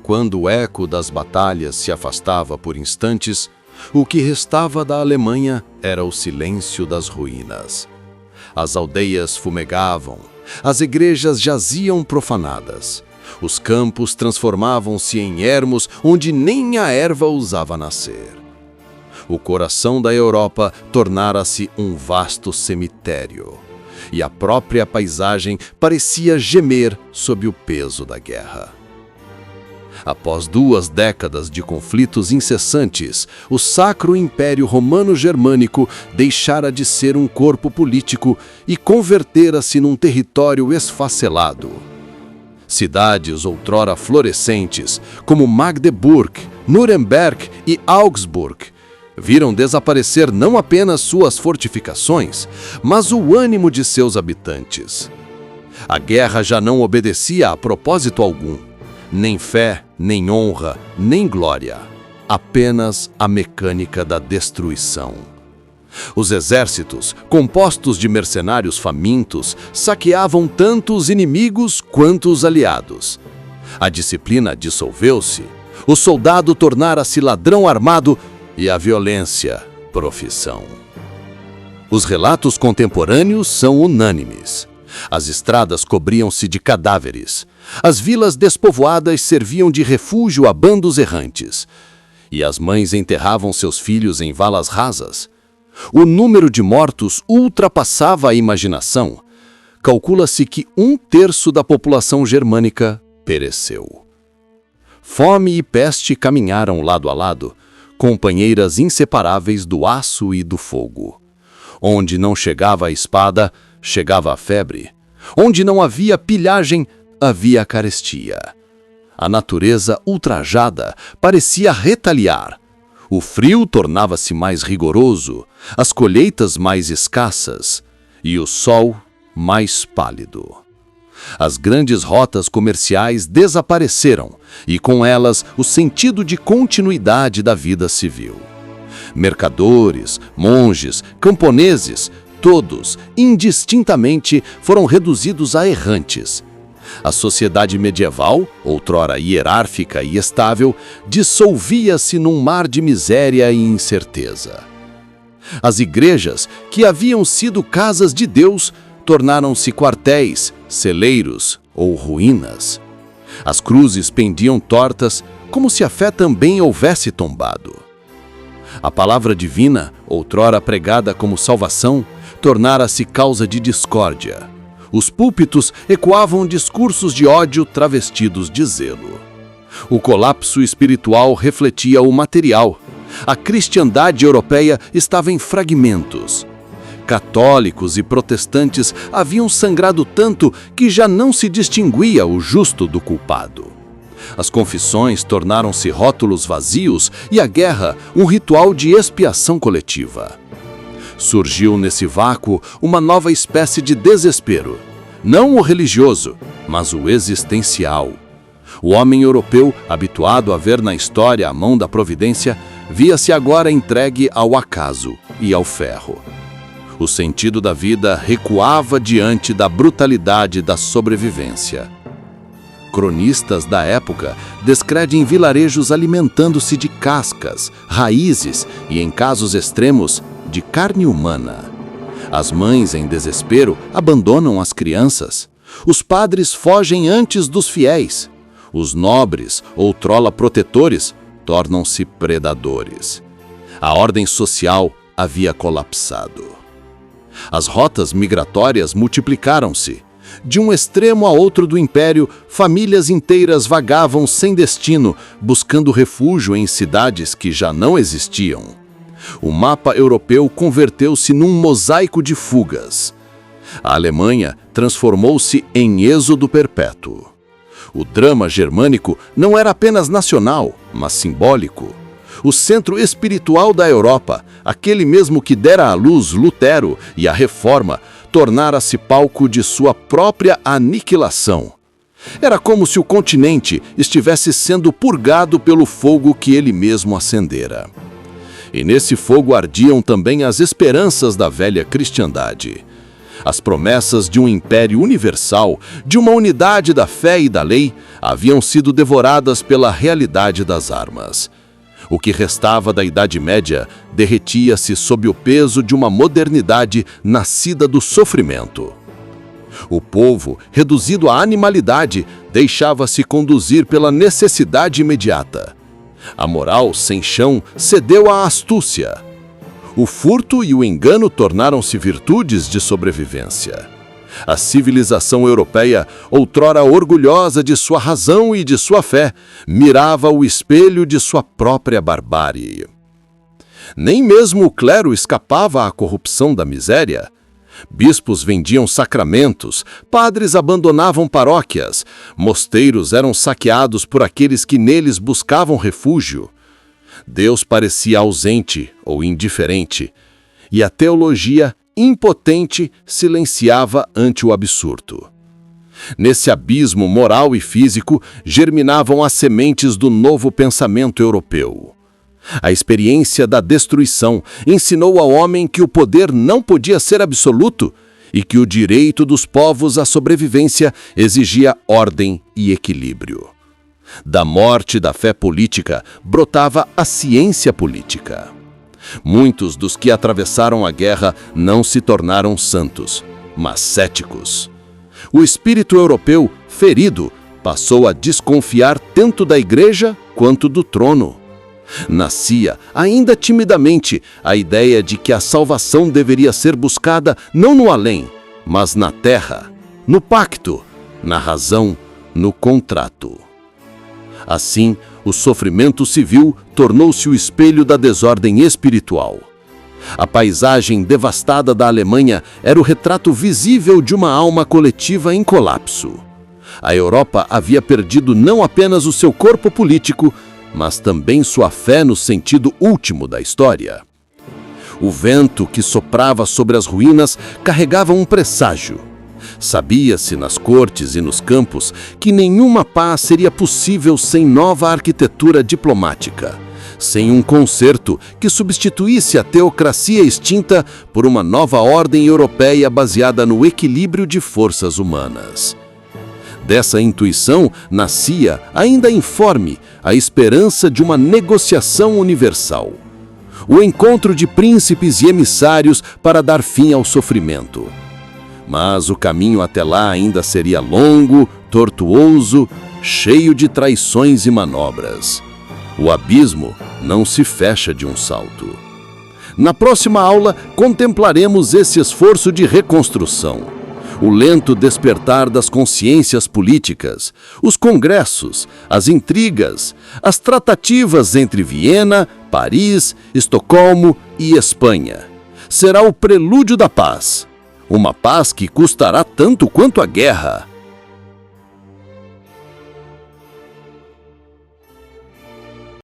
Quando o eco das batalhas se afastava por instantes, o que restava da Alemanha era o silêncio das ruínas. As aldeias fumegavam, as igrejas jaziam profanadas, os campos transformavam-se em ermos onde nem a erva ousava nascer. O coração da Europa tornara-se um vasto cemitério, e a própria paisagem parecia gemer sob o peso da guerra. Após 2 décadas de conflitos incessantes, o Sacro Império Romano-Germânico deixara de ser um corpo político e convertera-se num território esfacelado. Cidades outrora florescentes, como Magdeburg, Nuremberg e Augsburg, viram desaparecer não apenas suas fortificações, mas o ânimo de seus habitantes. A guerra já não obedecia a propósito algum. Nem fé, nem honra, nem glória. Apenas a mecânica da destruição. Os exércitos, compostos de mercenários famintos, saqueavam tanto os inimigos quanto os aliados. A disciplina dissolveu-se, o soldado tornara-se ladrão armado e a violência, profissão. Os relatos contemporâneos são unânimes. As estradas cobriam-se de cadáveres. As vilas despovoadas serviam de refúgio a bandos errantes. E as mães enterravam seus filhos em valas rasas. O número de mortos ultrapassava a imaginação. Calcula-se que 1/3 da população germânica pereceu. Fome e peste caminharam lado a lado, companheiras inseparáveis do aço e do fogo. Onde não chegava a espada, chegava a febre. Onde não havia pilhagem, havia carestia. A natureza ultrajada parecia retaliar. O frio tornava-se mais rigoroso, as colheitas mais escassas e o sol mais pálido. As grandes rotas comerciais desapareceram e com elas o sentido de continuidade da vida civil. Mercadores, monges, camponeses, todos, indistintamente, foram reduzidos a errantes. A sociedade medieval, outrora hierárquica e estável, dissolvia-se num mar de miséria e incerteza. As igrejas, que haviam sido casas de Deus, tornaram-se quartéis, celeiros ou ruínas. As cruzes pendiam tortas, como se a fé também houvesse tombado. A palavra divina, outrora pregada como salvação, tornara-se causa de discórdia. Os púlpitos ecoavam discursos de ódio travestidos de zelo. O colapso espiritual refletia o material. A cristandade europeia estava em fragmentos. Católicos e protestantes haviam sangrado tanto que já não se distinguia o justo do culpado. As confissões tornaram-se rótulos vazios e a guerra um ritual de expiação coletiva. Surgiu nesse vácuo uma nova espécie de desespero, não o religioso, mas o existencial. O homem europeu, habituado a ver na história a mão da providência, via-se agora entregue ao acaso e ao ferro. O sentido da vida recuava diante da brutalidade da sobrevivência. Cronistas da época descrevem vilarejos alimentando-se de cascas, raízes e, em casos extremos, de carne humana. As mães, em desespero, abandonam as crianças. Os padres fogem antes dos fiéis. Os nobres, outrora protetores, tornam-se predadores. A ordem social havia colapsado. As rotas migratórias multiplicaram-se. De um extremo a outro do império, famílias inteiras vagavam sem destino, buscando refúgio em cidades que já não existiam. O mapa europeu converteu-se num mosaico de fugas. A Alemanha transformou-se em êxodo perpétuo. O drama germânico não era apenas nacional, mas simbólico. O centro espiritual da Europa, aquele mesmo que dera à luz Lutero e a Reforma, tornara-se palco de sua própria aniquilação. Era como se o continente estivesse sendo purgado pelo fogo que ele mesmo acendera. E nesse fogo ardiam também as esperanças da velha cristandade. As promessas de um império universal, de uma unidade da fé e da lei, haviam sido devoradas pela realidade das armas. O que restava da Idade Média derretia-se sob o peso de uma modernidade nascida do sofrimento. O povo, reduzido à animalidade, deixava-se conduzir pela necessidade imediata. A moral sem chão cedeu à astúcia. O furto e o engano tornaram-se virtudes de sobrevivência. A civilização europeia, outrora orgulhosa de sua razão e de sua fé, mirava o espelho de sua própria barbárie. Nem mesmo o clero escapava à corrupção da miséria. Bispos vendiam sacramentos, padres abandonavam paróquias, mosteiros eram saqueados por aqueles que neles buscavam refúgio. Deus parecia ausente ou indiferente, e a teologia, impotente, silenciava ante o absurdo. Nesse abismo moral e físico germinavam as sementes do novo pensamento europeu. A experiência da destruição ensinou ao homem que o poder não podia ser absoluto e que o direito dos povos à sobrevivência exigia ordem e equilíbrio. Da morte da fé política brotava a ciência política. Muitos dos que atravessaram a guerra não se tornaram santos, mas céticos. O espírito europeu, ferido, passou a desconfiar tanto da igreja quanto do trono. Nascia, ainda timidamente, a ideia de que a salvação deveria ser buscada não no além, mas na terra, no pacto, na razão, no contrato. Assim, o sofrimento civil tornou-se o espelho da desordem espiritual. A paisagem devastada da Alemanha era o retrato visível de uma alma coletiva em colapso. A Europa havia perdido não apenas o seu corpo político, mas também sua fé no sentido último da história. O vento que soprava sobre as ruínas carregava um presságio. Sabia-se nas cortes e nos campos que nenhuma paz seria possível sem nova arquitetura diplomática, sem um concerto que substituísse a teocracia extinta por uma nova ordem europeia baseada no equilíbrio de forças humanas. Dessa intuição nascia, ainda informe, a esperança de uma negociação universal. O encontro de príncipes e emissários para dar fim ao sofrimento. Mas o caminho até lá ainda seria longo, tortuoso, cheio de traições e manobras. O abismo não se fecha de um salto. Na próxima aula, contemplaremos esse esforço de reconstrução. O lento despertar das consciências políticas, os congressos, as intrigas, as tratativas entre Viena, Paris, Estocolmo e Espanha. Será o prelúdio da paz. Uma paz que custará tanto quanto a guerra.